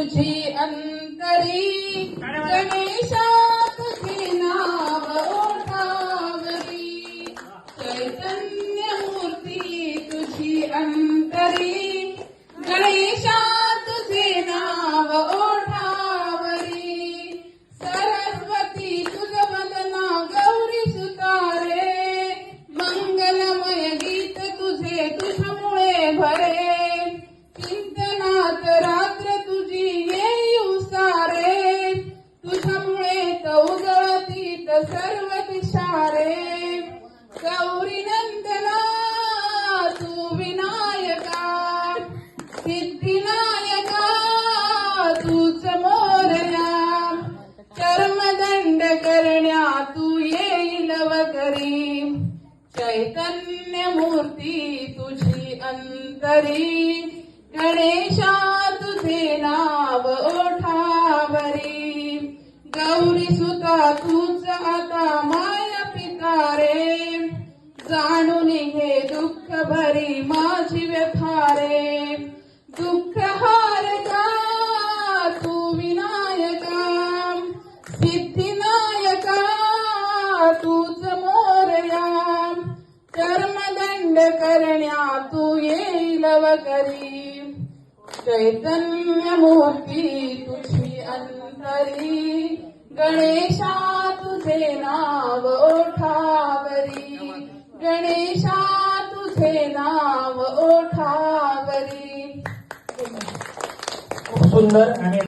तुझी अंतरी, गणेशा तुझे नाव ओठावरी, चैतन्य मूर्ती तुझी अंतरी, गणेशा तुझे नाव ओठावरी, सरस्वती तुझ वदना गौरी सुतारे, मंगलमय गीत तुझे तुझ्यामुळे भरे, चिंतनात रात्र तुझी येऊ सारे, तुझ्यामुळे उजळतीत सर्व दिशारे, गौरी नंदना तू विनायका, सिद्धिनायका तूच मोरया, कर्मदंड करण्या तू येईल वगरी, चैतन्य मूर्ती तुझी अंतरी, गणेशा तुझे नाव ओठावरी, गौरी सुता तूच आता माया पितारे, जाणून घे दुःख भरी माझी व्यथारे, दुःख हारका तू विनायका, सिद्धिनायका तूच मोरया, कर्मदंड करण्या तू येईल वगरी, चैतन्य मूर्ती तुझी अंतरी, गणेशा तुझे नाव ओठावरी, गणेशा तुझे नाव ओठावरी. खूप सुंदर आणि